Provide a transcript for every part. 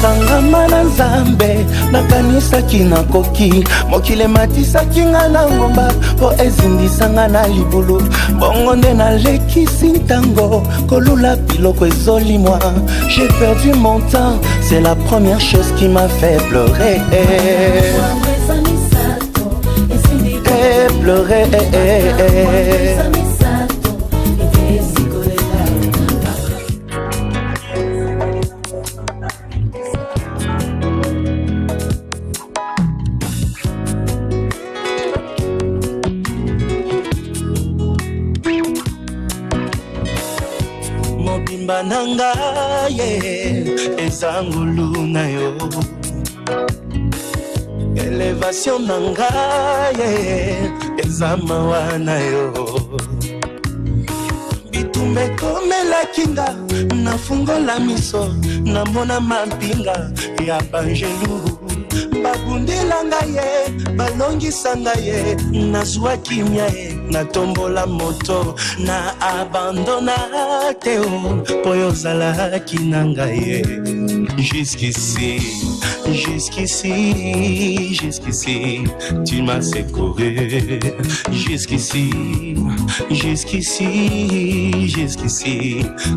nakangama na nzambe nakanisaki nakoki mokili matisaki nga na ngomba po ezindisa nga na libulu bongo nde nalekisi ntango kolula biloko ezolimwa. J'ai perdu mon temps, c'est la première chose qui m'a fait pleurer. Pleurer. Mobimba nanga ezangulu na yo. Elevation nanga ezamawa na yo. Bitumbe komela kinga nafungola miso namona mampinga ya banjelu. Babundela ngaye balongisa ngaye nazwa kimia ye natombola moto na abandona teo poyo zalaki na ngaye. Jusqu'ici, tu m'as secouru. Jusqu'ici,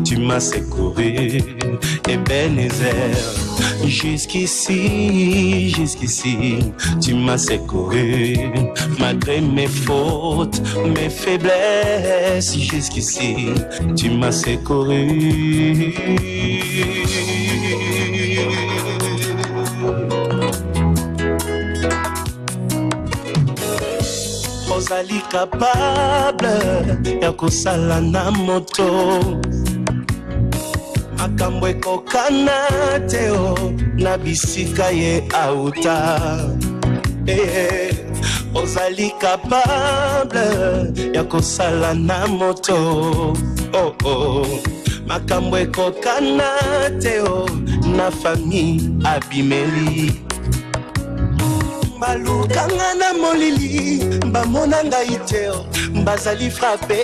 tu m'as secouru. Ebenezer, jusqu'ici, tu m'as secouru. Malgré mes fautes, mes faiblesses, jusqu'ici, tu m'as secouru. Ozali capable ya kosala na moto makambo ekokana teo na bisika ye auta. Ozali capable ya kosala na moto makambo ekokana teo na famille abimeli. Balukanga na molili bamona ngai teo bazali frappé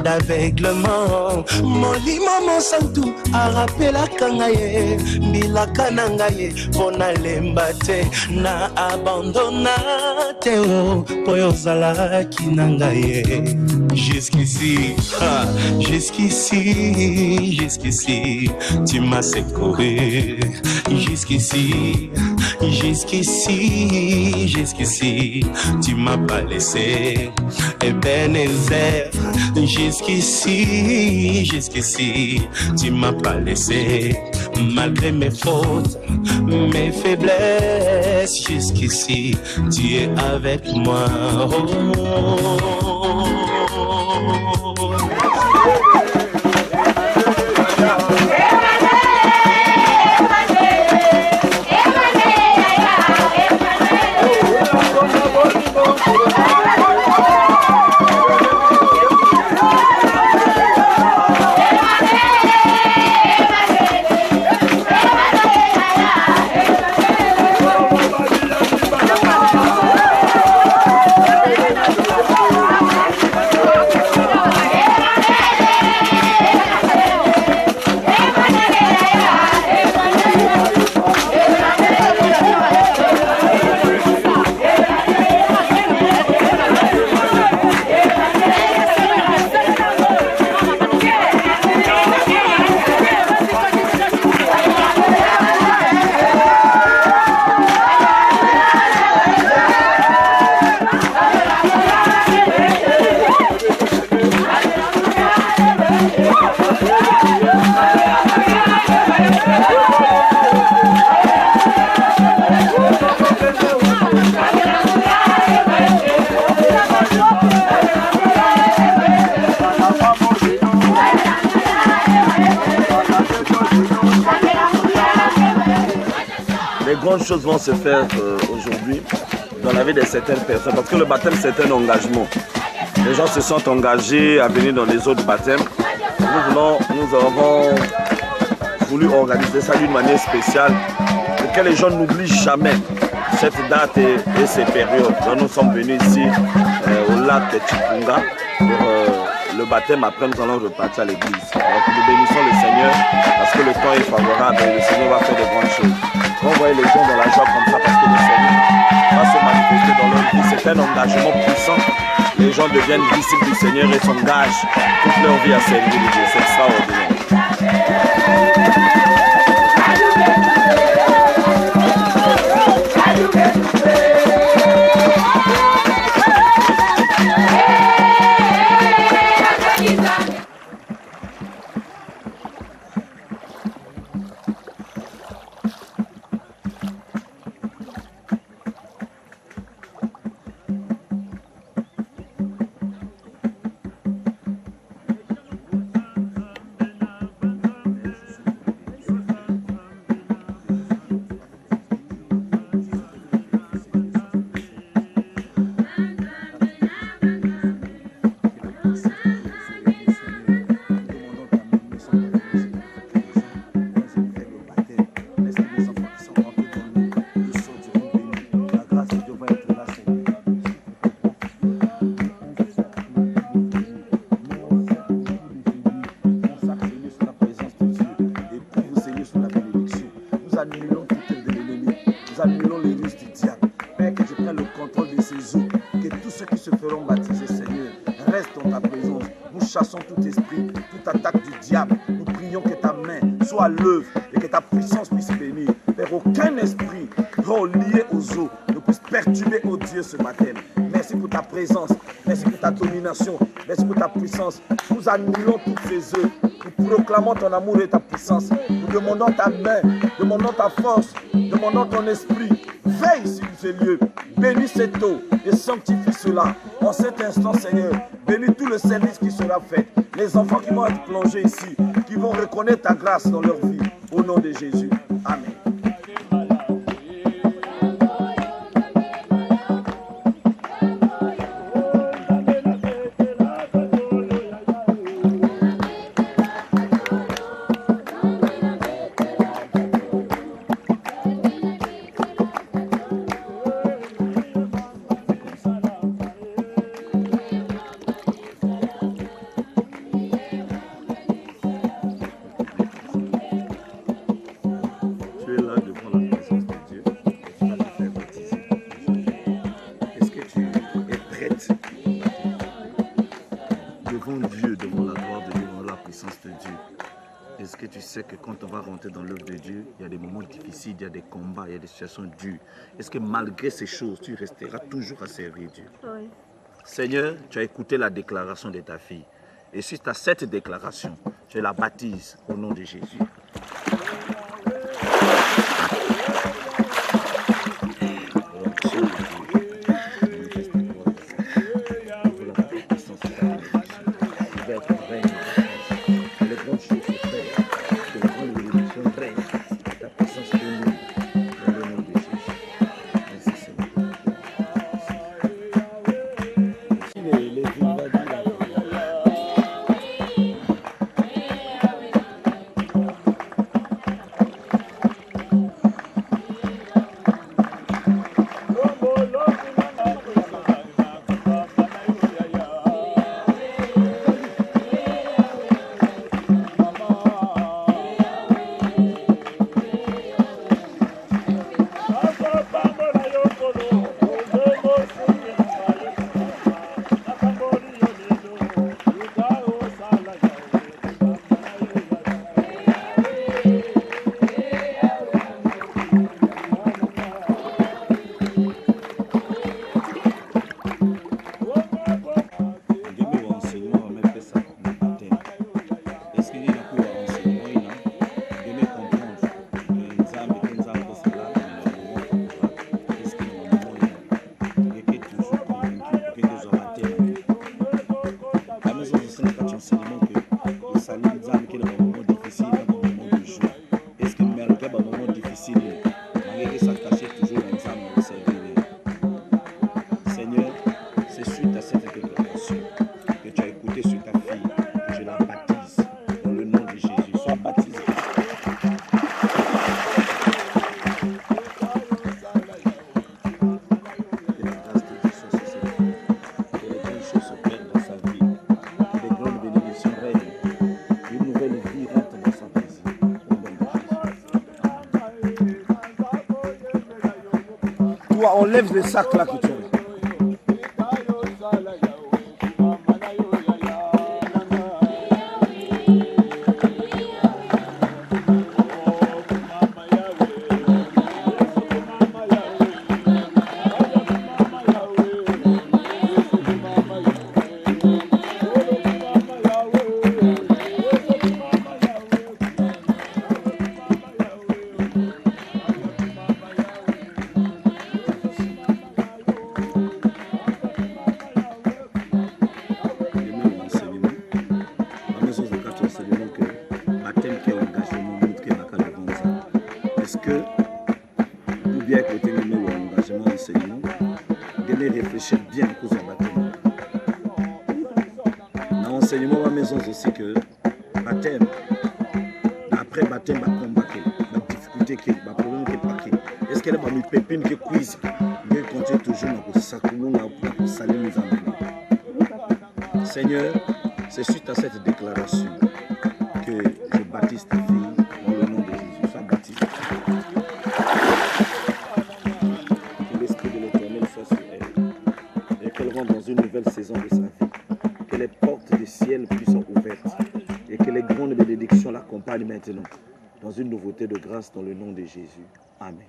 d'aveuglement. Molimo monsantu arapelaka ngai mbilaka na ngai pona lemba te na abandona teo poyo zalaki na ngai. Jusqu'ici, tu m'as secouru. Jusqu'ici, tu m'as pas laissé. Ebenezer, jusqu'ici, tu m'as pas laissé. Malgré mes fautes, mes faiblesses, jusqu'ici, tu es avec moi. grandes choses vont se faire aujourd'hui dans la vie de certaines personnes, parce que le baptême c'est un engagement. Les gens se sont engagés à venir dans les autres baptêmes. Nous avons voulu organiser ça d'une manière spéciale pour que les gens n'oublient jamais cette date et ces périodes. Donc nous sommes venus ici au lac de Chipunga pour le baptême. Après nous allons repartir à l'église. Donc nous bénissons le Seigneur parce que le temps est favorable et le Seigneur va faire de grandes choses. Quand vous voyez les gens dans la joie comme ça, parce que le Seigneur va se manifester dans leur vie, c'est un engagement puissant. Les gens deviennent disciples du Seigneur et s'engagent toute leur vie à servir Dieu. C'est extraordinaire. Chassons tout esprit, toute attaque du diable. Nous prions que ta main soit à l'œuvre et que ta puissance puisse bénir. Père, aucun esprit lié aux eaux ne puisse perturber, oh Dieu, ce matin. Merci pour ta présence, merci pour ta domination, merci pour ta puissance. Nous annulons toutes ces œuvres. Nous proclamons ton amour et ta puissance. Nous demandons ta main, demandons ta force, demandons ton esprit. Veille sur ces lieux, bénis cette eau et sanctifie cela. En cet instant, Seigneur, bénis tout le service qui sera fait. Les enfants qui vont être plongés ici, qui vont reconnaître ta grâce dans leur vie. Au nom de Jésus. Amen. Est-ce que tu sais que quand on va rentrer dans l'œuvre de Dieu, il y a des moments difficiles, il y a des combats, il y a des situations dures. Est-ce que malgré ces choses, tu resteras toujours à servir Dieu? Oui. Seigneur, tu as écouté la déclaration de ta fille. Et suite à cette déclaration, je la baptise au nom de Jésus. Papa, enlève les sacs là que tu as. Bien cause en baptême. Dans l'enseignement à la maison aussi que baptême, après baptême, va combattre, la difficulté, le problème qui est paquet. Est-ce qu'elle va me pépine qui cuise, mais continue toujours dans le sacrement, pour saluer nous amener. Seigneur, c'est suite à cette déclaration que je baptise ta fille dans le nom de Jésus. Sois baptisé. Que l'esprit de l'Éternel soit sur elle. Et qu'elle rentre dans une nouvelle saison de sa vie. Que les portes du ciel puissent être ouvertes. Et que les grandes bénédictions l'accompagnent maintenant. Dans une nouveauté de grâce dans le nom de Jésus. Amen.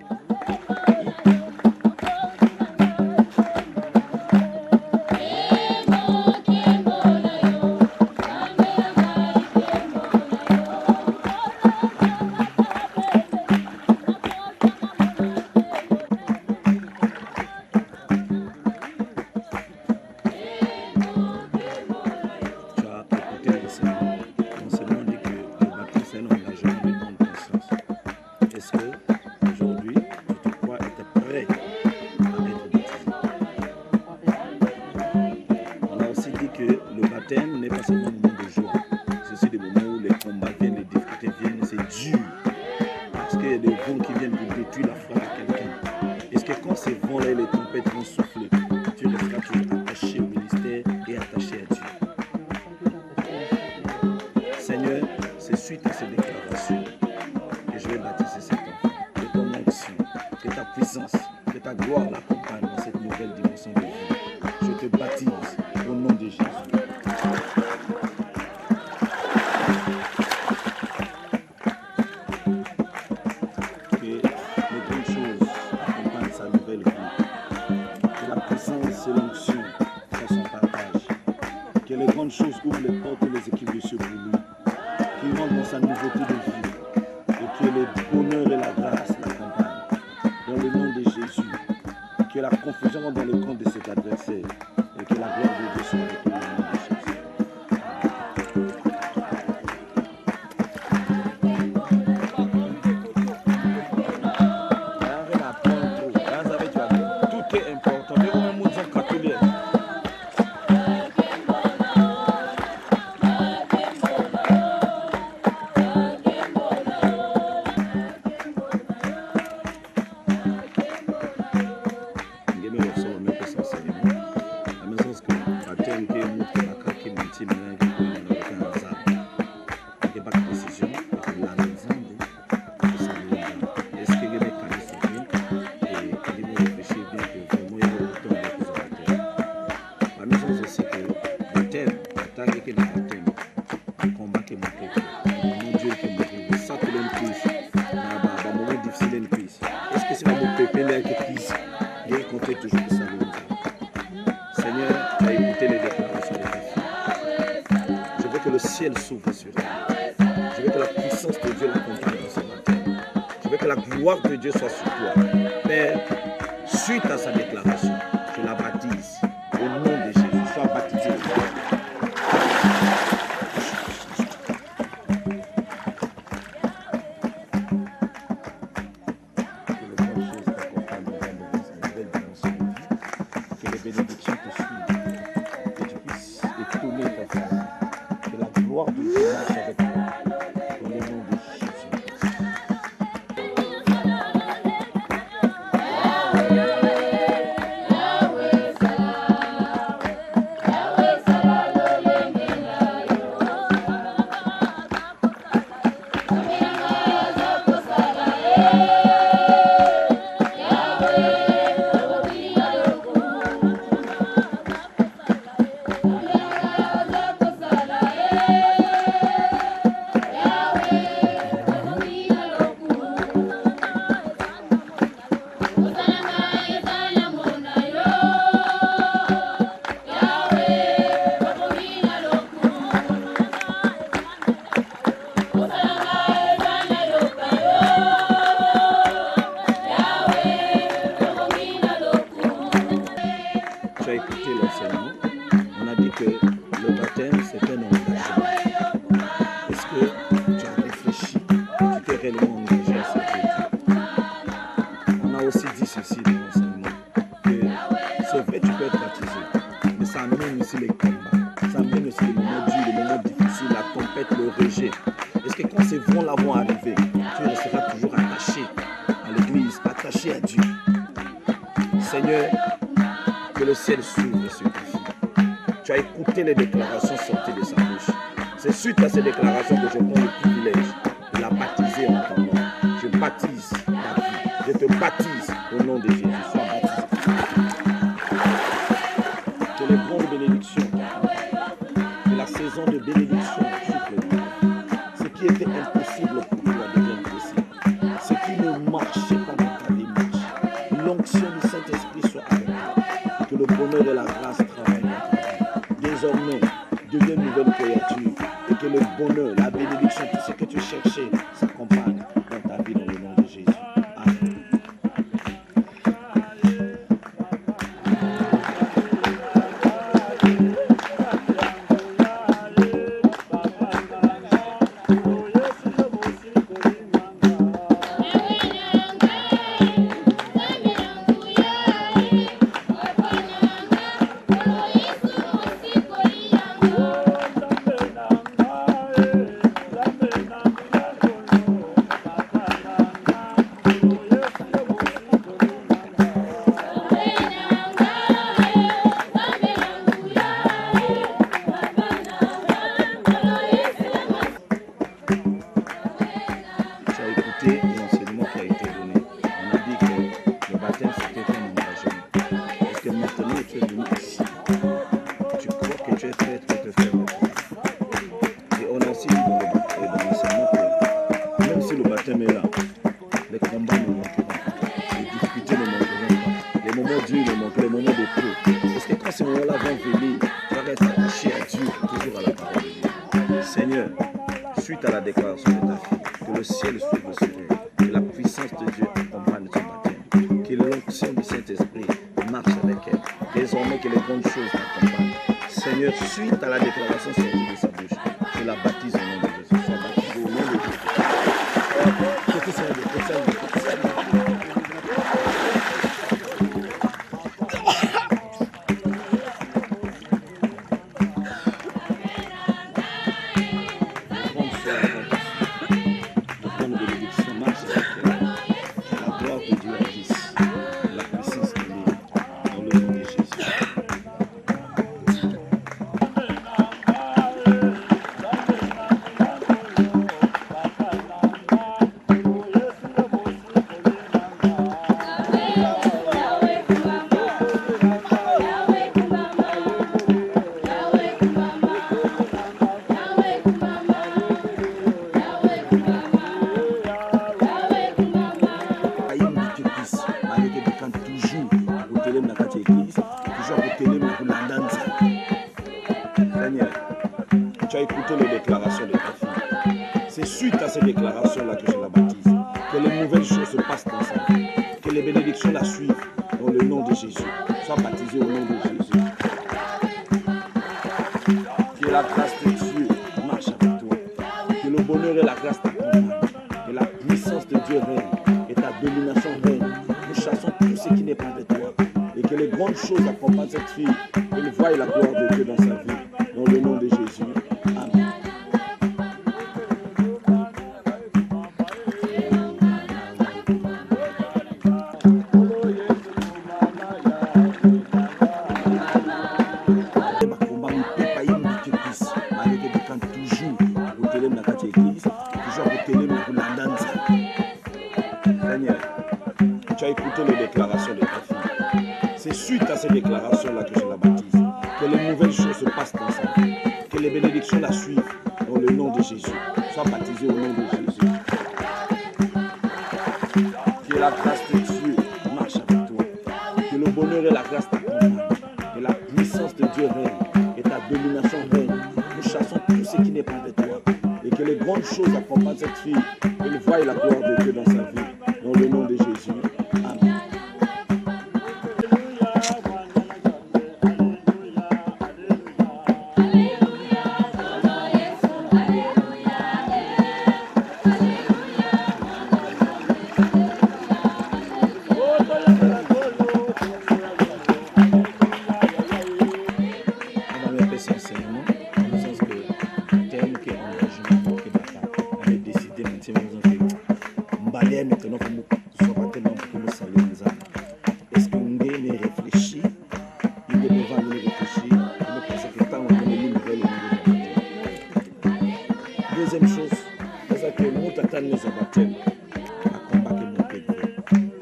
S'ouvre sur elle. Je veux que la puissance de Dieu l'accompagne dans ce matin. Je veux que la gloire de Dieu soit sur toi. Père, suite à sa déclaration, je la baptise au nom de Jésus. Sois baptisé. Que les bonnes choses t'accompagnent dans une nouvelle dimension de vie. Que les bénédictions te suivent. Que tu puisses étonner ta famille. Que la gloire de Dieu marche avec toi. Dans le nom de Jésus. nous l'avons arrivé, tu resteras toujours attaché à l'église, attaché à Dieu. Seigneur, que le ciel s'ouvre sur ta fille. Tu as écouté les déclarations sorties de sa bouche. C'est suite à ces déclarations que je prends le privilège de la baptiser en ton nom. Je baptise ta vie. Je te baptise au nom de Jésus. Sois baptisé. Que les grandes bénédictions, que la saison de bénédiction souffle de nous. Ce qui était impossible pour toi devient possible. Ce qui ne marchait pas dans ta vie marche. L'onction du Saint-Esprit soit avec toi. Que le bonheur et la grâce travaillent dans ta vie. Désormais, deviens une nouvelle créature. Et que le bonheur, la bénédiction, tout ce que tu cherchais s'accompagne dans ta vie dans le nom de Jésus. Amen. Suite à la déclaration de ta fille, que le ciel s'ouvre sur elle, que la puissance de Dieu accompagne son baptême, que l'onction du Saint-Esprit marche avec elle, désormais que les grandes choses l'accompagnent. Seigneur, suite à la déclaration sortie de sa bouche, je la baptise au nom de Jésus. Sois baptisé au nom de Jésus. Tu as écouté les déclarations de ta fille. C'est suite à ces déclarations-là que je la baptise. Que les nouvelles choses se passent dans sa vie. Que les bénédictions la suivent dans le nom de Jésus. Sois baptisé au nom de Jésus. Que la grâce de Dieu marche avec toi. Que le bonheur et la grâce t'accompagnent. Que la puissance de Dieu règne et ta domination règne. Nous chassons tout ce qui n'est pas de toi. Et que les grandes choses accompagnent cette fille. Qu'elle voie la gloire de Dieu dans sa vie. Dans le nom de Jésus. Amen. Tu as écouté les déclarations de ta fille. C'est suite à ces déclarations-là que je la baptise. Que les nouvelles choses se passent dans sa vie. Que les bénédictions la suivent dans le nom de Jésus. Sois baptisé au nom de Jésus. Que la grâce de Dieu marche avec toi. Que le bonheur et la grâce t'accompagnent. Que la puissance de Dieu règne et ta domination règne. Nous chassons tout ce qui n'est pas de toi. Et que les grandes choses accompagnent cette fille. Qu'elle voie la gloire de Dieu dans sa vie. Dans le nom de Jésus. Amen. Sincèrement, dans le sens que tel que engagement que papa avait décidé chrétiens nous ont fait. Mbalé maintenant comme nous sommes tellement pour nous saluer les âmes. Est-ce que nous avons réfléchi? Nous devons réfléchir. Nous pensons que tant qu'on est nouvelle, deuxième chose, c'est que nous t'attendons nous abattre. La combat que nous payons.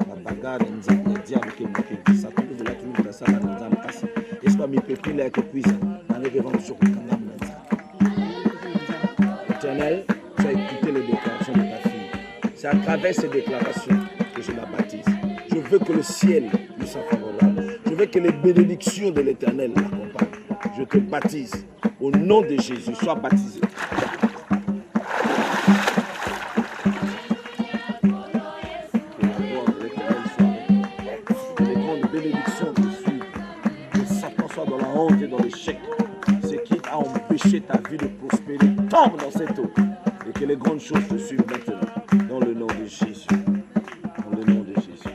La bagarre, le diable que nous payons. Ça tout de là tout le monde ça nous a passé. Est-ce que mes pépins là que cuisent? On est devant toujours le canard. Éternel, tu as écouté les déclarations de ta fille. C'est à travers ces déclarations que je la baptise. Je veux que le ciel nous soit favorable. Je veux que les bénédictions de l'Éternel l'accompagnent. Je te baptise. Au nom de Jésus, sois baptisé. Que la gloire de l'Éternel soit avec toi. Que les grandes bénédictions te suivent. Que Satan soit dans la honte et dans l'échec. Ce qui a empêché ta vie de prospérer tombe dans cette eau. Et que les grandes choses te suivent maintenant. Dans le nom de Jésus. Dans le nom de Jésus.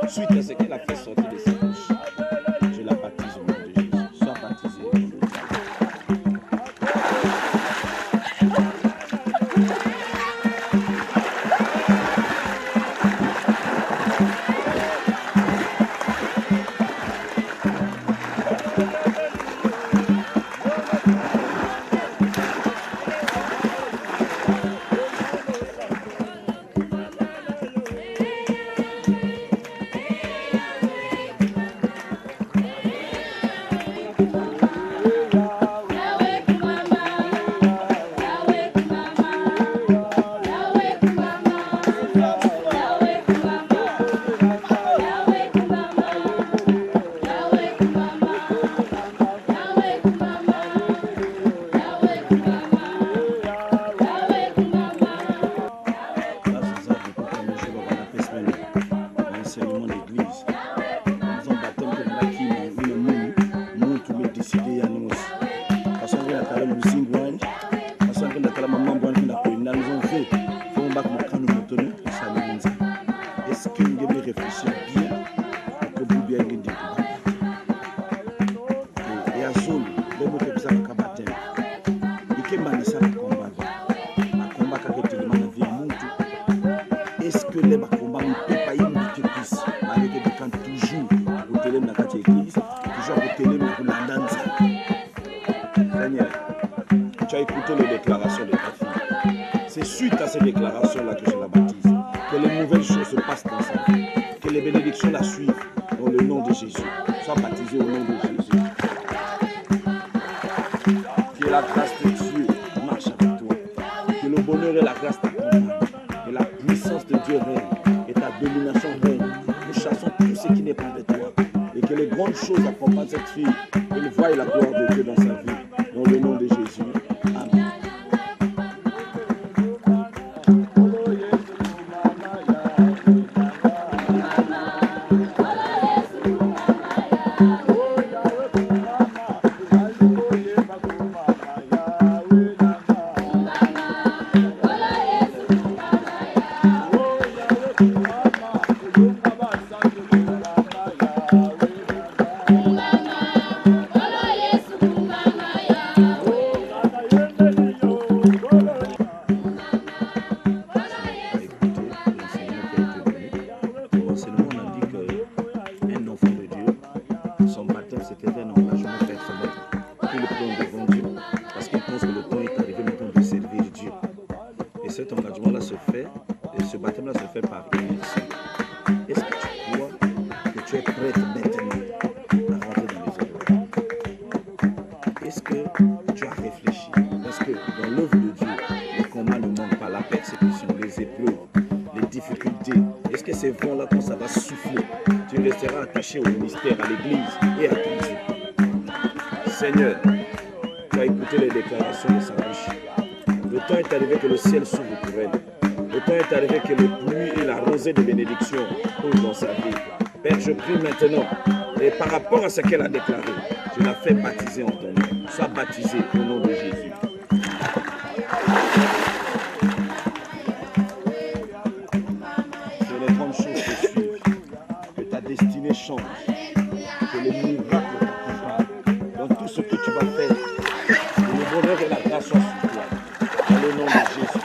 Suite à ce qu'elle a fait sortir de sa bouche, je la baptise au nom de Jésus. Sois baptisé au nom de Jésus. Est-ce que nous devons réfléchir bien pour que vous bien gagner et à zone de notre examen kabatem et que manisa combat la combat qui est tellement la vie à monter. Est-ce que les combats ne peuvent pas y inviter plus malgré que quand toujours au télé dans la église toujours au télé dans la danse. Daniel, tu as écouté les déclarations de ta fille. C'est suite à ces déclarations-là que je la baptise. Que les nouvelles choses se passent dans sa vie. Que les bénédictions la suivent dans le nom de Jésus. Sois baptisé au nom de Jésus. Que la grâce de Dieu marche avec toi. Que le bonheur et la grâce t'accompagnent. Que la puissance de Dieu règne et ta domination règne. Nous chassons tout ce qui n'est pas de toi. Et que les grandes choses accompagnent cette fille. Qu'elle voie la gloire de Dieu dans sa vie. Dans le nom de Jésus. Amen. Mama, qu'il pense que le temps est arrivé maintenant de servir Dieu? Et cet engagement-là se fait, et ce baptême-là se fait par élection. Est-ce que tu crois que tu es prête maintenant à rentrer dans les œuvres? Est-ce que tu as réfléchi? Parce que dans l'œuvre de Dieu, le combat ne manque pas, la persécution, les épreuves, les difficultés. Est-ce que ces vents-là, quand ça va souffler, tu resteras attaché au ministère, à l'église et à ton Dieu? Seigneur, tu as écouté les déclarations de sa bouche. Le temps est arrivé que le ciel s'ouvre pour elle. Le temps est arrivé que le pluie et la rosée de bénédiction coulent dans sa vie. Père, je prie maintenant, et par rapport à ce qu'elle a déclaré, je la fais baptiser en ton nom. Sois baptisé au nom de Jésus. Que les grandes choses te suivent, que ta destinée change, que les miracles t'accompagnent dans tout ce que tu vas faire. Que le bonheur et la grâce soient sur toi. Dans le nom de Jésus.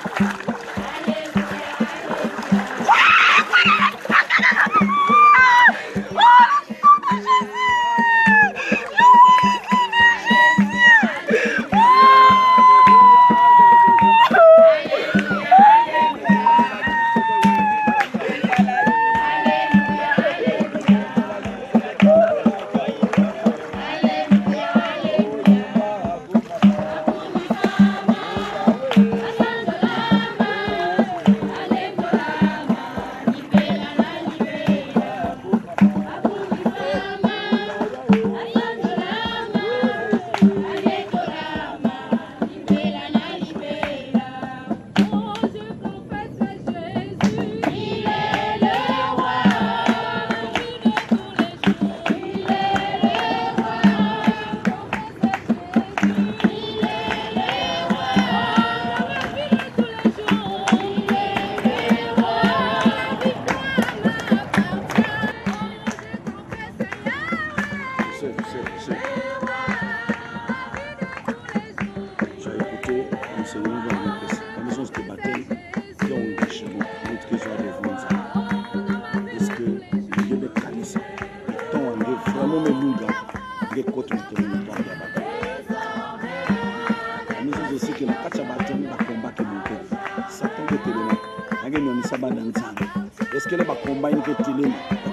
Est-ce que les combats que télé,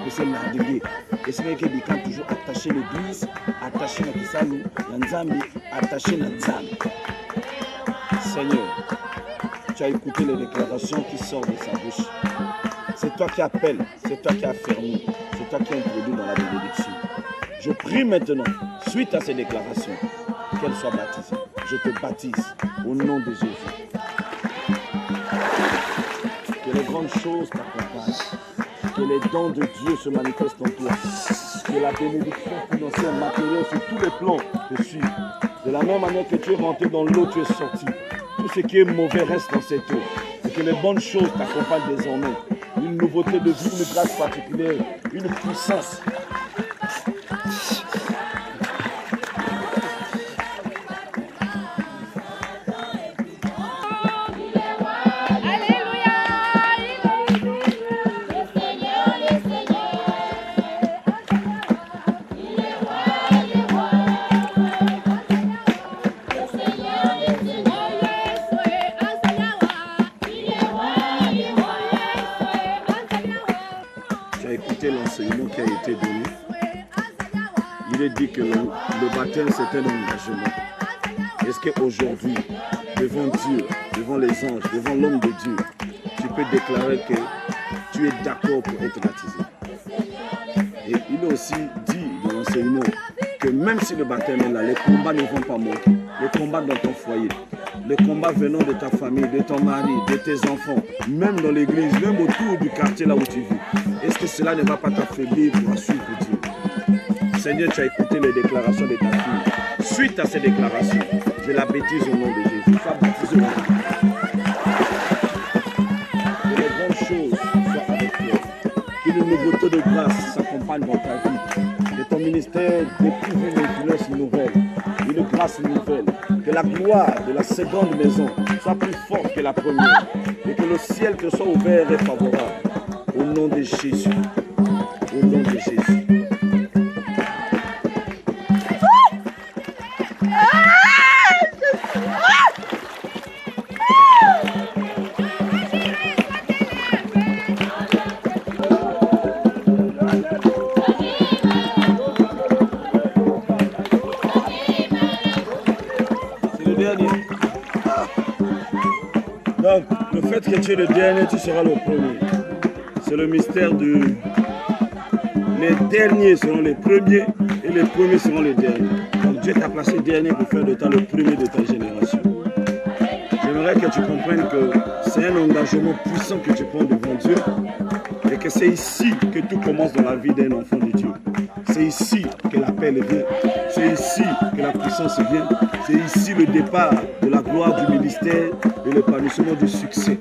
c'est l'ardigué? Est-ce que les gens toujours attachés à l'église, attachés à Kisalou, Nzambi, attachés à Nzambi? Seigneur, tu as écouté les déclarations qui sortent de sa bouche. C'est toi qui appelles, c'est toi qui affirmes, c'est toi qui introduis dans la bénédiction. Je prie maintenant, suite à ces déclarations, qu'elle soit baptisée. Je te baptise au nom de Jésus. Que les grandes choses t'accompagnent, que les dons de Dieu se manifestent en toi, que la bénédiction financière, matérielle sur tous les plans te suivent. De la même manière que tu es rentré dans l'eau, tu es sorti. Tout ce qui est mauvais reste dans cette eau. Et que les bonnes choses t'accompagnent désormais. Une nouveauté de vie, une grâce particulière, une puissance. L'enseignement qui a été donné, il est dit que le baptême c'est un engagement. Est-ce qu'aujourd'hui, devant Dieu, devant les anges, devant l'homme de Dieu, tu peux déclarer que tu es d'accord pour être baptisé? Et il est aussi dit dans l'enseignement que même si le baptême est là, les combats ne vont pas manquer. Les combats dans ton foyer, les combats venant de ta famille, de ton mari, de tes enfants, même dans l'église, même autour du quartier là où tu vis. Est-ce que cela ne va pas t'affaiblir pour suivre Dieu? Seigneur, tu as écouté les déclarations de ta fille. Suite à ces déclarations, je la baptise au nom de Jésus. Sois baptisé au nom de Jésus. Que les grandes choses soient avec toi. Qu'une nouveauté de grâce s'accompagne dans ta vie. Que ton ministère découvre une grâce nouvelle, une grâce nouvelle. Que la gloire de la seconde maison soit plus forte que la première. Et que le ciel te soit ouvert et favorable. Au nom de Jésus. Au nom de Jésus. Donc, le fait que tu es le dernier, tu seras le premier. C'est le mystère du... Les derniers seront les premiers et les premiers seront les derniers. Donc Dieu t'a placé dernier pour faire de toi le premier de ta génération. J'aimerais que tu comprennes que c'est un engagement puissant que tu prends devant Dieu et que c'est ici que tout commence dans la vie d'un enfant de Dieu. C'est ici que l'appel vient, c'est ici que la puissance vient, c'est ici le départ de la gloire du ministère et l'épanouissement du succès.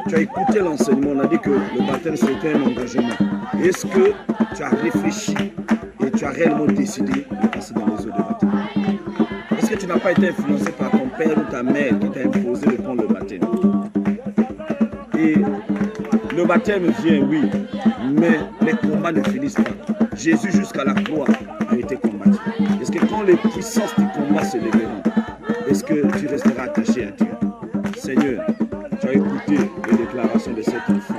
Tu as écouté l'enseignement, on a dit que le baptême c'était un engagement. Est-ce que tu as réfléchi et tu as réellement décidé de passer dans les eaux de baptême? Est-ce que tu n'as pas été influencé par ton père ou ta mère qui t'a imposé de prendre le baptême? Et le baptême vient, oui, mais les combats ne finissent pas. Jésus jusqu'à la croix a été combattu. Est-ce que quand les puissances du combat se lèveront, est-ce que tu resteras attaché à Dieu? Seigneur, tu as écouté les déclarations de cet enfant.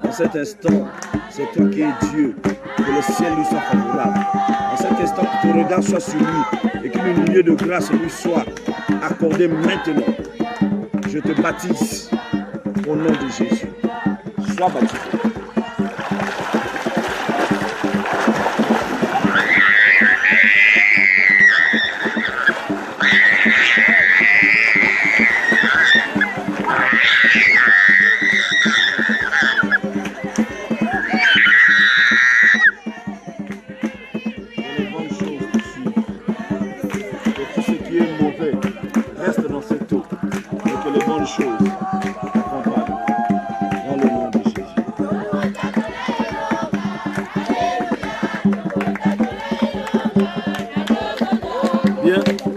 En cet instant, c'est toi qui es Dieu, que le ciel lui soit favorable. En cet instant, que ton regard soit sur lui et qu'une nuée de grâce lui soit accordée maintenant. Je te baptise au nom de Jésus. Sois baptisé.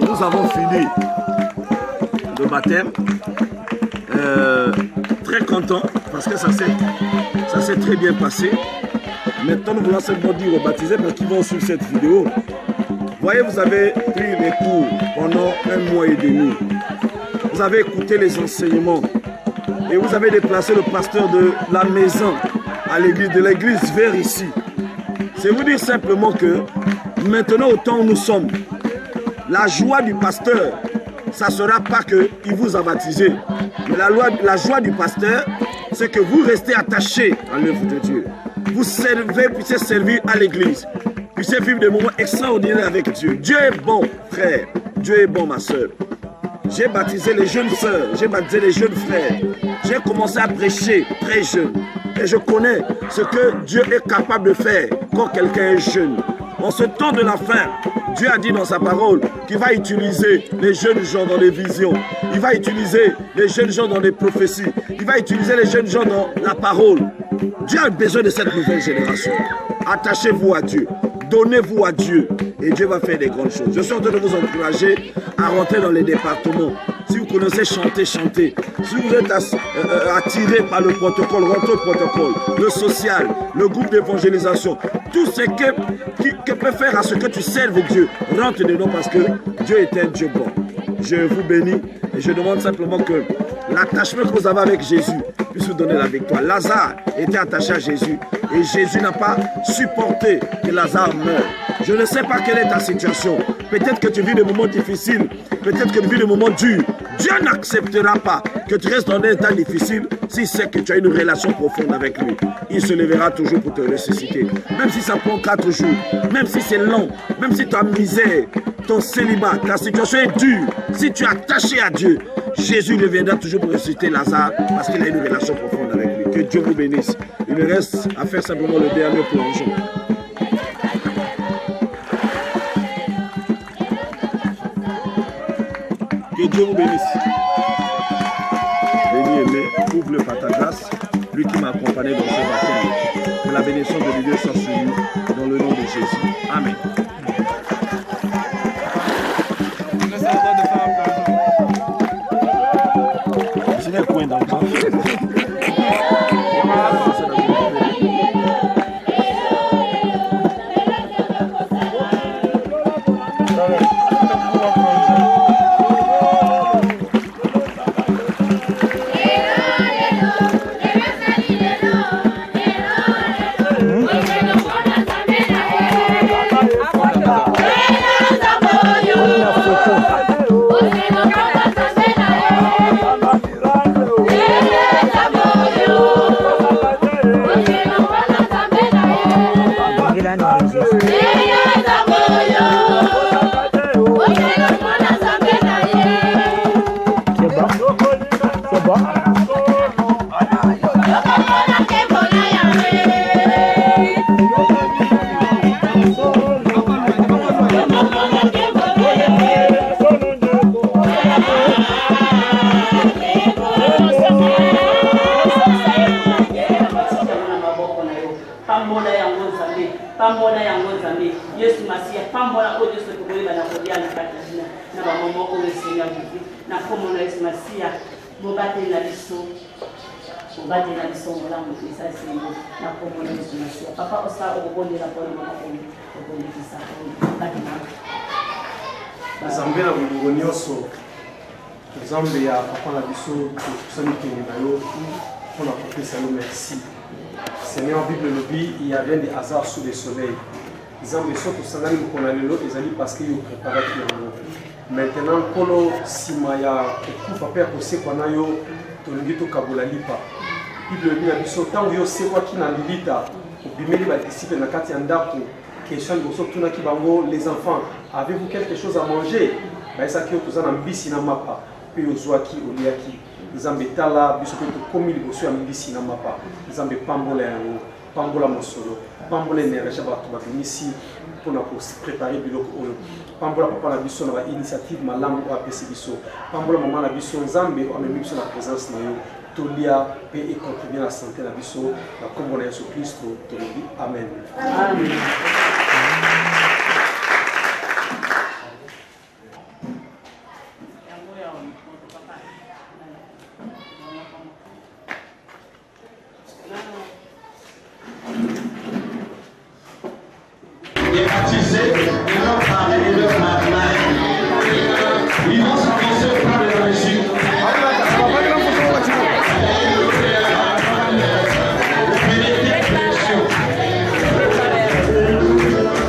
Nous avons fini le baptême, très content parce que ça s'est très bien passé. Maintenant nous voulons simplement dire aux baptisés parce qu'ils vont suivre cette vidéo. Voyez, vous avez pris les cours pendant 1 mois et demi. Vous avez écouté les enseignements et vous avez déplacé le pasteur de la maison à l'église, de l'église vers ici. C'est vous dire simplement que maintenant au temps où nous sommes, la joie du pasteur, ça ne sera pas qu'il vous a baptisé. Mais la joie du pasteur, c'est que vous restez attachés à l'œuvre de Dieu. Vous servez, puissiez servir à l'église. Puissiez vivre des moments extraordinaires avec Dieu. Dieu est bon, frère. Dieu est bon, ma soeur. J'ai baptisé les jeunes sœurs, j'ai baptisé les jeunes frères. J'ai commencé à prêcher très jeune. Et je connais ce que Dieu est capable de faire quand quelqu'un est jeune. En ce temps de la fin, Dieu a dit dans sa parole qu'il va utiliser les jeunes gens dans les visions. Il va utiliser les jeunes gens dans les prophéties. Il va utiliser les jeunes gens dans la parole. Dieu a besoin de cette nouvelle génération. Attachez-vous à Dieu. Donnez-vous à Dieu. Et Dieu va faire des grandes choses. Je suis en train de vous encourager à rentrer dans les départements. Si vous connaissez chanter, chantez. Si vous êtes attiré par le protocole, rentrez au protocole. Le social, le groupe d'évangélisation. Tout ce que peut faire à ce que tu serves Dieu. Rentre dedans parce que Dieu est un Dieu bon. Je vous bénis et je demande simplement que l'attachement que vous avez avec Jésus puisse vous donner la victoire. Lazare était attaché à Jésus et Jésus n'a pas supporté que Lazare meure. Je ne sais pas quelle est ta situation. Peut-être que tu vis des moments difficiles, peut-être que tu vis des moments durs. Dieu n'acceptera pas que tu restes dans un état difficile s'il sait que tu as une relation profonde avec lui. Il se lèvera toujours pour te ressusciter. Même si ça prend 4 jours, même si c'est long, même si ta misère, ton célibat, ta situation est dure, si tu es attaché à Dieu, Jésus reviendra toujours pour ressusciter Lazare parce qu'il a une relation profonde avec lui. Que Dieu vous bénisse. Il me reste à faire simplement le dernier plongeon. Que Dieu vous bénisse. Béni aimé, ouvre-le par ta grâce, lui qui m'a accompagné dans ce baptême. Que la bénédiction de Dieu soit sur lui, dans le nom de Jésus. Amen. C'est un coin d'enfant. oyo Seigneur Jésus na kombo na Yesu Masiya bobatela biso molamu eza esengo na kombo na Yesu Masiya papa osa okobondela mpona mama oyo okondekisa batela Nzambe na bolingo nyonso Nzambe ya papa na biso tosali kenge na yo mpona kopesa yo merci Seigneur Bible lobi il y a rien de hasard sous le soleil Nzambe so tosangani mokolo lelo ezali parce que yo préparaki yango maintenant nkolo nsima ya kokufa mpe ya kosekwa na yo tolingi tokabola lipa Bible lobi na biso ntango yo osekwaki na lilita obimeli badisiple na kati ya ndako question liboso tunaki bango les enfants avez-vous quelque chose à manger bayesaki yo toza na mbisi na mapa mpe ozwaki oliaki Nzambe tala biso mpe tokomi liboso ya mbisi na mapa Nzambe pambola yango pambola mosolo pambola énergie bato babimisi mpona kopréparer biloko oyo pambola papa na biso na bainitiative malamu oyo apesi biso pambola mama na biso Nzambe amemi biso na présence na yo tolia mpe econtribue na santé na biso na kombo na Yesu Kristo tolobi amen. Amen. Les baptisés, ils vont parler de leur mariage. Ils vont s'avancer au plan de la Régie.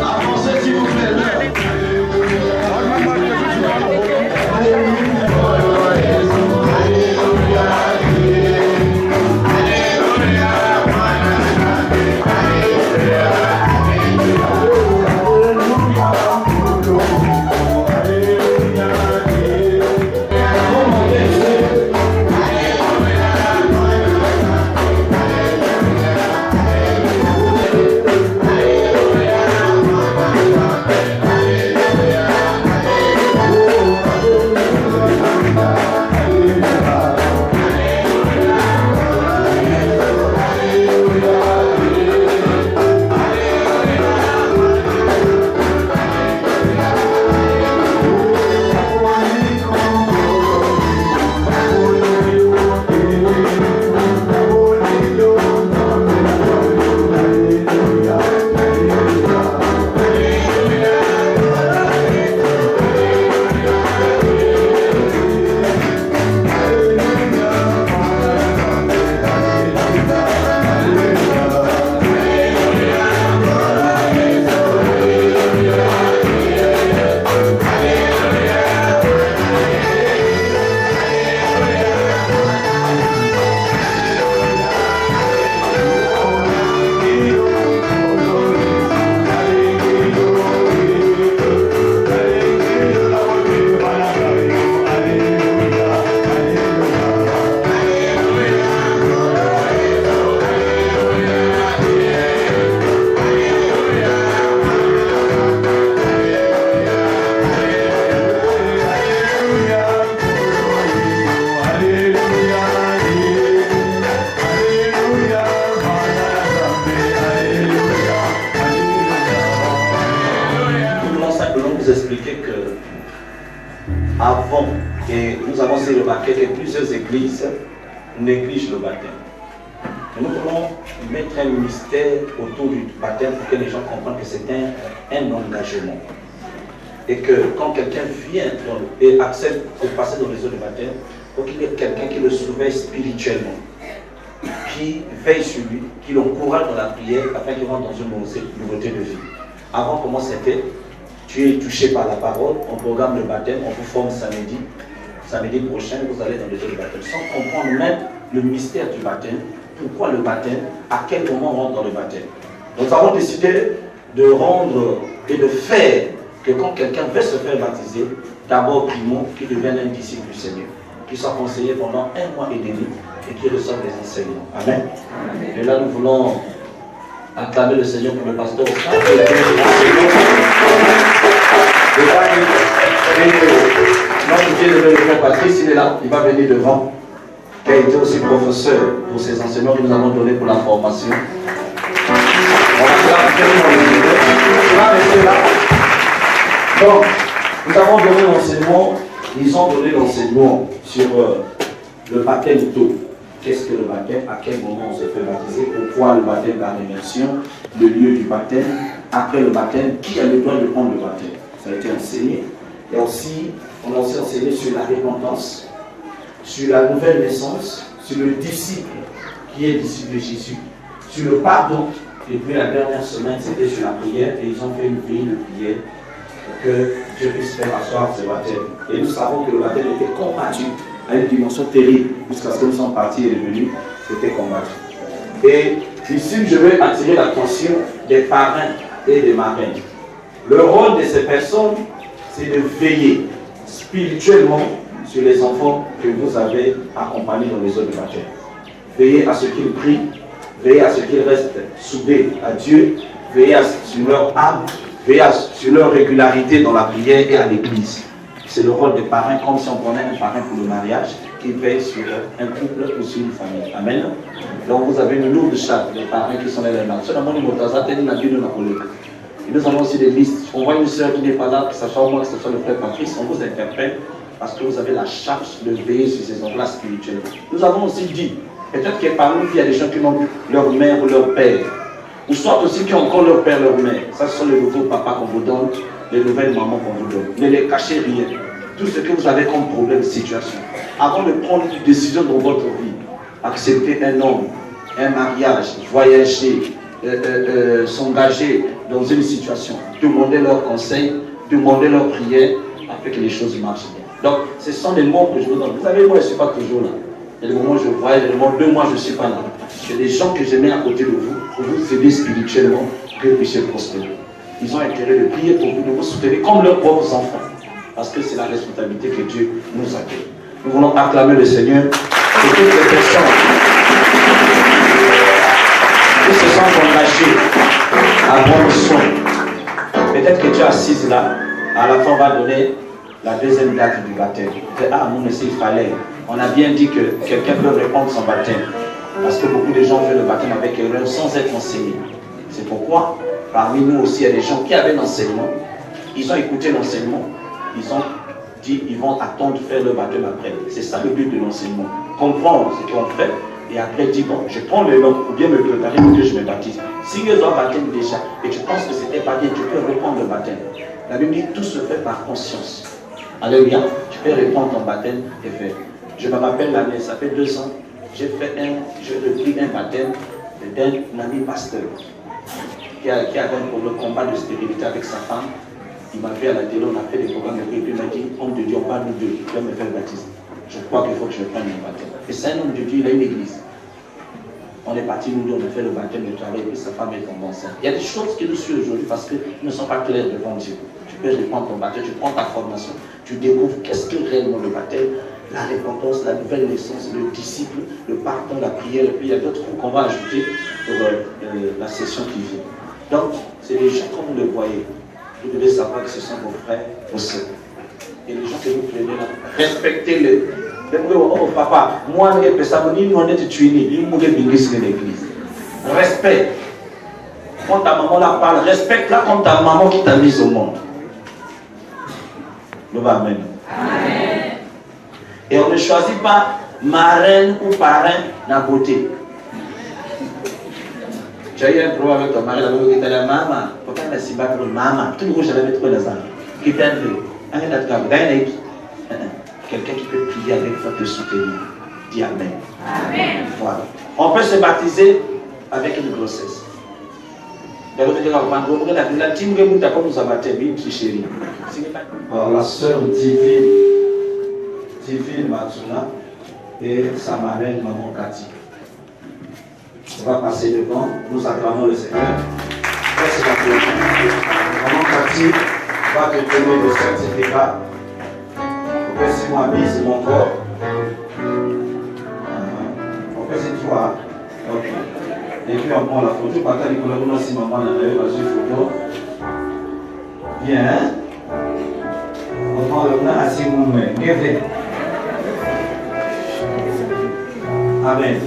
Avancez s'il vous plaît. Avant que nous avons remarqué que plusieurs églises négligent le baptême. Et nous voulons mettre un mystère autour du baptême pour que les gens comprennent que c'est un engagement. Et que quand quelqu'un vient et accepte de passer dans les eaux de baptême, il faut qu'il y ait quelqu'un qui le surveille spirituellement, qui veille sur lui, qui l'encourage dans la prière afin qu'il rentre dans une nouveauté de vie. Avant, comment c'était? Tu es touché par la parole, on programme le baptême, on vous forme samedi. Samedi prochain, vous allez dans les eaux de baptême. Sans comprendre même le mystère du baptême, pourquoi le baptême, à quel moment on rentre dans le baptême. Nous avons décidé de rendre et de faire que quand quelqu'un veut se faire baptiser, d'abord prions qu'il devienne un disciple du Seigneur, qu'il soit conseillé pendant 1 mois et demi et qu'il reçoive les enseignements. Amen. Et là, nous voulons acclamer le Seigneur pour le pasteur. Notre Dieu de le frère Patrice, il est là, il va venir devant, qui a été aussi professeur pour ces enseignements que nous avons donnés pour la formation. On va rester là. Donc, nous avons donné l'enseignement ils ont donné l'enseignement sur le baptême d'eau. Qu'est-ce que le baptême? À quel moment on se fait baptiser? Pourquoi le baptême par immersion? Le lieu du baptême? Après le baptême, qui a le droit de prendre le baptême? Ça a été enseigné. Et aussi, on a aussi enseigné sur la repentance, sur la nouvelle naissance, sur le disciple qui est disciple de Jésus, sur le pardon. Et puis la dernière semaine, c'était sur la prière, et ils ont fait une veille de prière pour que Dieu puisse faire asseoir ce baptême. Et nous savons que le baptême était combattu à une dimension terrible, jusqu'à ce que nous sommes partis et revenus, c'était combattu. Et ici, je veux attirer l'attention des parrains et des marraines. Le rôle de ces personnes, c'est de veiller spirituellement sur les enfants que vous avez accompagnés dans les eaux de baptême. Veillez à ce qu'ils prient, veillez à ce qu'ils restent soudés à Dieu, veillez sur leur âme, veillez sur leur régularité dans la prière et à l'église. C'est le rôle des parrains, comme si on prenait un parrain pour le mariage, qui veille sur un couple ou sur une famille. Amen. Donc vous avez une lourde charge, les parrains qui sont là maintenant. Et nous avons aussi des listes. On voit une soeur qui n'est pas là, que ce soit moi, que ce soit le frère Patrice, on vous interpelle parce que vous avez la charge de veiller sur ces enfants-là spirituels. Nous avons aussi dit, peut-être que parmi nous, il y a des gens qui n'ont plus leur mère ou leur père, ou soit aussi qui ont encore leur père, leur mère. Ça, ce sont les nouveaux papas qu'on vous donne, les nouvelles mamans qu'on vous donne. Ne les cachez rien. Tout ce que vous avez comme problème, situation. Avant de prendre une décision dans votre vie, accepter un homme, un mariage, voyager, s'engager dans une situation, demander leurs conseils, demander leurs prières, afin que les choses marchent bien. Donc, ce sont des mots que je vous donne. Vous savez, moi, je ne suis pas toujours là. Il y a des moments où je voyage, il y a des moments où 2 mois, je ne suis pas là. Il y a des gens que je mets à côté de vous pour vous aider spirituellement, que vous puissiez prospérer. Ils ont intérêt de prier pour vous, de vous soutenir comme leurs propres enfants. Parce que c'est la responsabilité que Dieu nous a donnée. Nous voulons acclamer le Seigneur pour toutes les personnes qui se sont engagées à prendre soin. Peut-être que tu es assise là, à la fin on va donner la deuxième date du baptême. Ah, nous, mais s'il fallait. On a bien dit que quelqu'un peut répondre son baptême. Parce que beaucoup de gens font le baptême avec erreur sans être enseignés. C'est pourquoi, parmi nous aussi, il y a des gens qui avaient l'enseignement. Ils ont écouté l'enseignement. Ils ont dit ils vont attendre de faire le baptême après. C'est ça le but de l'enseignement. Comprendre ce qu'on fait et après dire bon, je prends le nom ou bien me préparer pour que je me baptise. Si ils ont baptême déjà et tu penses que c'était pas bien, tu peux reprendre le baptême. La Bible dit tout se fait par conscience. Alléluia. Tu peux reprendre ton baptême et faire. Je me rappelle l'année, ça fait 2 ans, j'ai repris un baptême d'un ami pasteur qui avait pour le combat de stérilité avec sa femme. Il m'a vu à la télé, on a fait des programmes et puis il m'a dit, homme de Dieu, on parle nous deux, tu vas me faire le baptême. Je crois qu'il faut que je prenne le baptême. Et c'est un homme de Dieu, il a une église. On est partis, nous deux, on a fait le baptême de travail et puis sa femme est tombée enceinte. Il y a des choses qui nous suivent aujourd'hui parce qu'ils ne sont pas clairs devant Dieu. Tu peux reprendre ton baptême, tu prends ta formation, tu découvres qu'est-ce que réellement le baptême, la repentance, la nouvelle naissance, le disciple, le pardon, la prière, et puis il y a d'autres qu'on va ajouter pour la session qui vient. Donc, c'est des gens comme vous le voyez. Vous devez savoir que ce sont vos frères, vos sœurs. Et les gens que vous prenez là, respectez-les. Oh papa, moi, je ne sais pas si on est tué, je l'église. Respect. Quand ta maman la parle, respecte-la comme ta maman qui t'a mise au monde. Amen. Amen. Et on ne choisit pas marraine ou parrain dans la beauté. Tu as eu un problème avec ton mari, la beauté, tu as dit maman, pourquoi tu as si bas pour maman? Tout le monde, j'avais trouvé la salle. Qui t'a dit? Quelqu'un qui peut prier avec toi, te soutenir. Dis Amen. Amen. Voilà. On peut se baptiser avec une grossesse. Alors, la sœur Divine Matsuna et sa marraine Maman Cathy. On va passer devant, nous acclamons le Seigneur. Maman Cathy va te donner le certificat pour que si moi bise mon corps. Pour que si toi. Ok. Et puis on prend la photo. Pata Nicolas, on a si maman n'a pas eu la photo. Bien, hein? On prend le plan à si vous me gavez. Amen.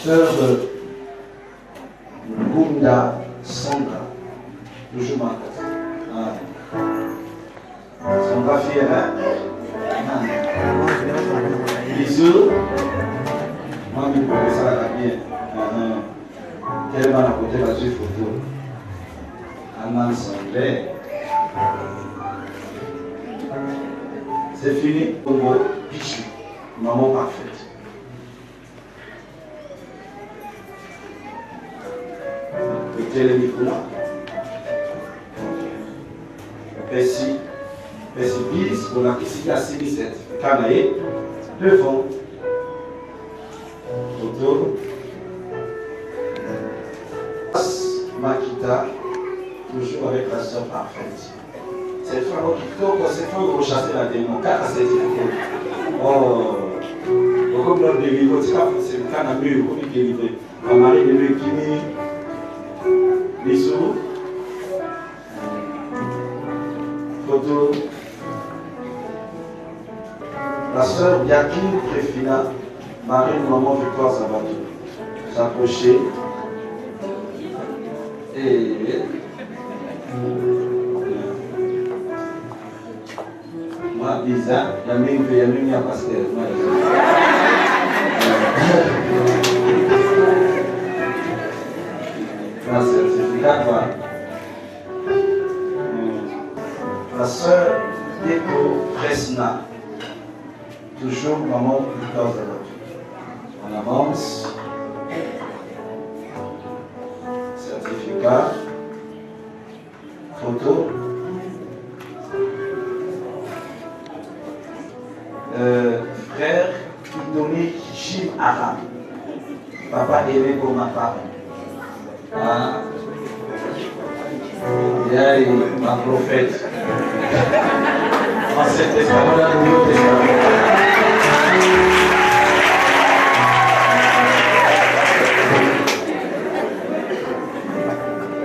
Sœur Gunda Sandra, toujours ma cause. Sandra fière, hein? porter la photo. Anna Sanglais. C'est fini. Congo, Pichou. Maman parfaite. Mettez le micro là. Merci. Merci bis pour la question à 67. Canaï. Devant. Photo. Makita. Toujours avec la soeur parfaite. Cette fois, on va chasser la démon. Car c'est oh, comme l'autre délivré, c'est le cas d'un mur, comme il délivré. La Marie de Mekini, bisous. Photo. La soeur Yakine Préfina, Marie de Maman Victoire Zabadou. S'approcher. Et. Moi, bizarre, il y a même un pasteur. Un certificat, quoi. La sœur Déco Presna, toujours maman Victor Zabadou. On avance. Certificat. Photo. Frère Idoni Jim Aram. Papa aimé pour ma part. Ah. Et ma prophète. Ancien Testament, Nouveau Testament.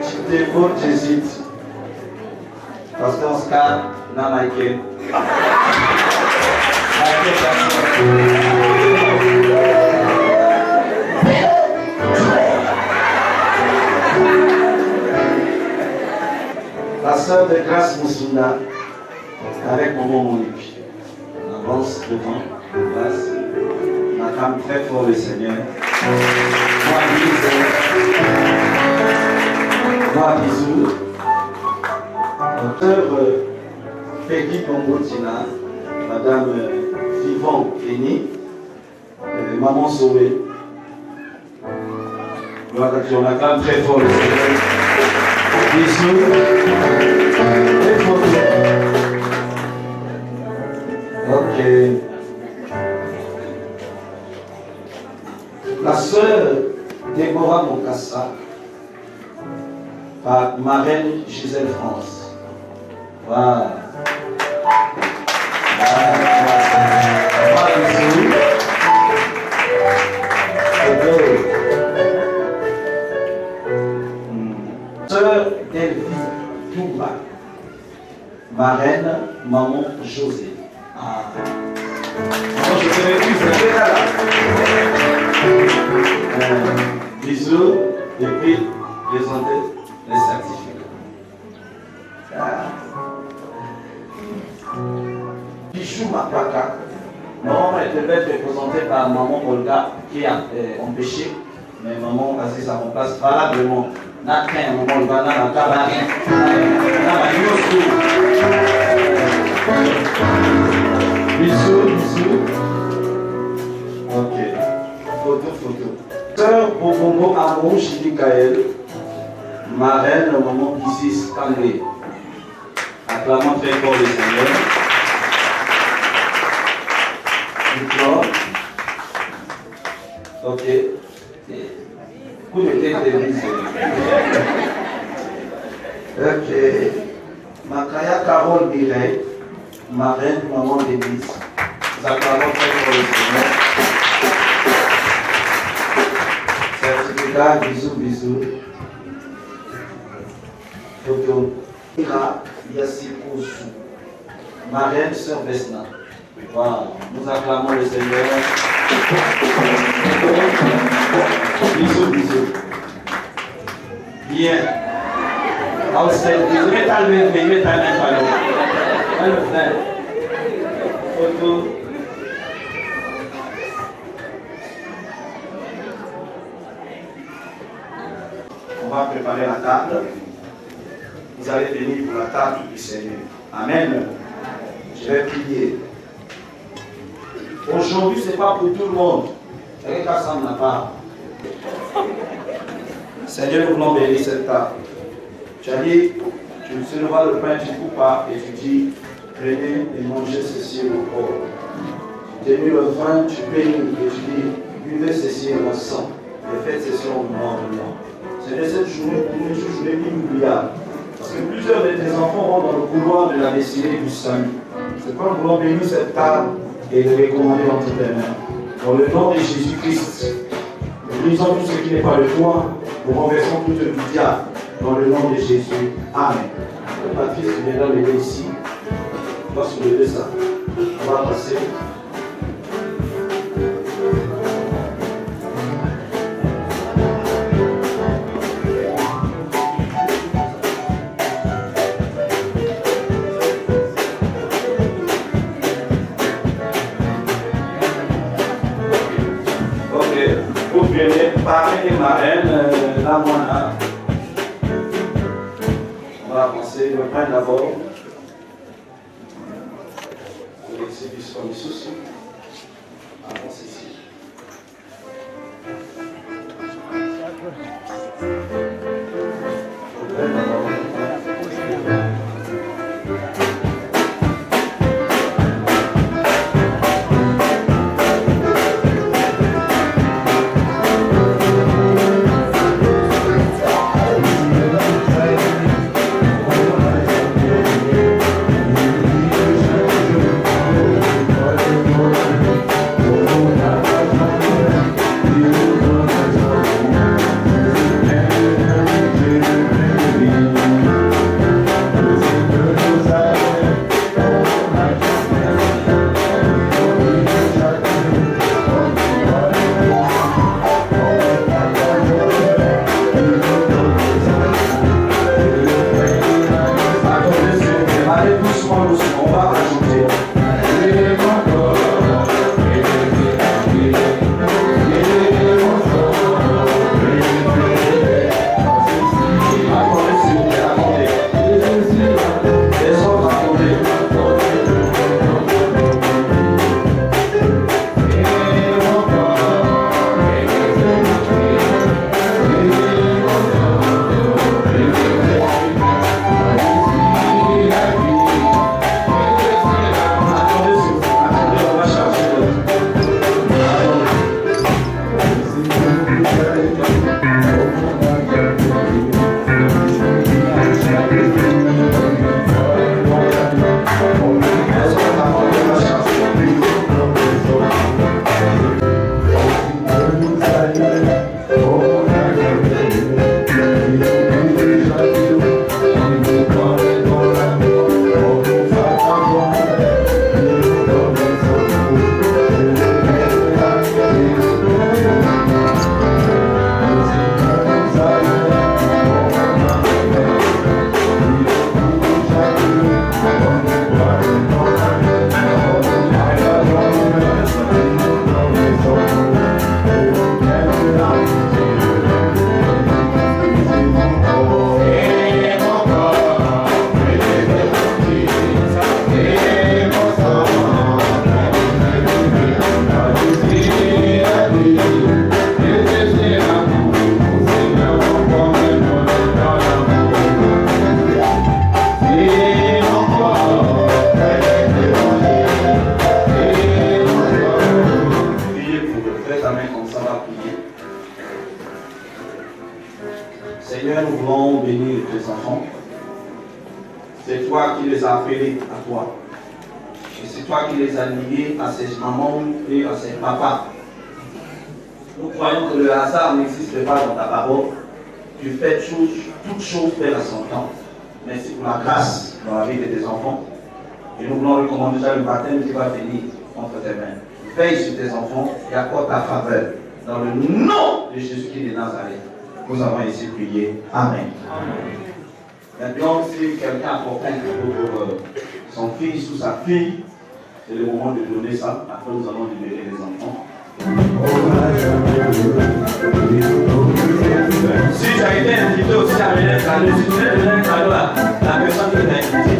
Tu t'écoutes, j'hésite. Pasteur Oscar, Namaïke. La sœur de Grâce Moussunda avec maman Monique. On avance devant, grâce. On acclame très fort le Seigneur. Moi, bisous. Docteur Peggy Bongotina, Madame Vivant Béni, Maman Sauvée. On acclame très fort le Seigneur. Bisous. Et photos. Ok. La sœur Déborah Mokassa, par Marraine Gisèle France. Voilà. Sœur Delvie Touba, marraine Maman José. Ah. Maman José, vous êtes là. Bisous, et puis présenter les certificats. Bijou Mapaka. Maman devait être représentée par Maman Olga qui est empêchée, mais Maman Aziz à mon place valablement. N'a qu'un Maman Olga n'a pas rien. Bisous, bisous. Ok. Photo. Sœur Bobongo Amon Chidikaël, marraine Maman Isis Kangé. Acclamons très fort le Seigneur. Ok. Où était l'église? Ok. Makaya Carole Biret, marraine maman d'église. Nous acclamons très fort le Seigneur. Certificat, bisous. Photo. Ira Yassikosu, marraine sœur Vesna. Wow. Nous acclamons le Seigneur. Bisous. Bien. Je vais t'allumer, Photo. On va préparer la table. Vous allez venir pour la table du Seigneur. Amen. Je vais prier. Aujourd'hui, ce n'est pas pour tout le monde. Quelqu'un s'en n'a pas. Seigneur, nous voulons bénir cette table. Tu as dit, tu me lèveras le pain, tu ne coupes pas, et tu dis, prenez et mangez ceci au corps. Tu as mis le vin, tu bénis, et tu dis, buvez ceci au sang, et faites ceci au nom de moi. Seigneur, cette journée, pour nous, une journée inoubliable. Parce que plusieurs de tes enfants vont dans le couloir de la destinée du salut. C'est pourquoi nous voulons bénir cette table et le recommander entre tes mains. Dans le nom de Jésus-Christ, nous brisons tout ce qui n'est pas de toi, nous renversons toute le diable. Dans le nom de Jésus. Amen. Le Patrice viendra l'aider ici. On va soulever ça. On va passer. Ok. Vous venez parler des marraines, la moine. On va avancer le pain d'abord. Vous laissez du son ici. Avance ici. Le pain d'abord. Seigneur, nous voulons bénir tes enfants. C'est toi qui les as appelés à toi. Et c'est toi qui les as liés à ses mamans et à ses papas. Nous croyons que le hasard n'existe pas dans ta parole. Tu fais toutes choses faire à son temps. Merci pour la grâce dans la vie de tes enfants. Et nous voulons recommander déjà le baptême qui va venir entre tes mains. Veille sur tes enfants et accorde ta faveur. Dans le nom de Jésus-Christ de Nazareth, nous avons ici prié. Amen. Maintenant, si quelqu'un apporte un cadeau pour son fils ou sa fille, c'est le moment de donner ça. Après, nous allons libérer les enfants. Si tu as été invité aussi à venir un cadeau, si tu veux donner un cadeau à la personne qui t'a invité.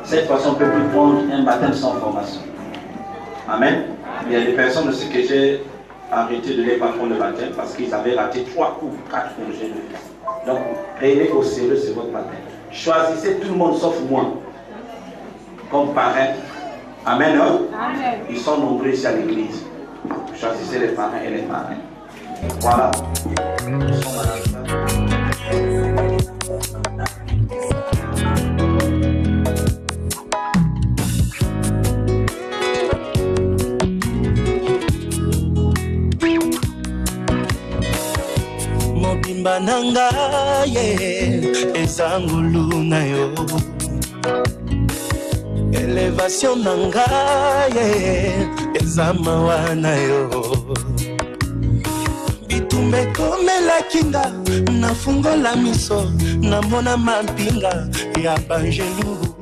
Cette fois, on ne peut plus prendre un baptême sans formation. Amen. Il y a des personnes aussi que j'ai arrêté de les prendre le baptême parce qu'ils avaient raté 3 cours, 4 congés de vie. Donc, prenez au sérieux, c'est votre baptême. Choisissez tout le monde sauf moi comme parrain. Amen. Hein? Amen. Ils sont nombreux ici à l'église. Choisissez les parrains et les parrains. Voilà. Mobimba nanga ye ezangulu na yo elevation nanga ye ezamawa na yo bitumbe komela kinga nafungola miso namona mampinga ya banjelu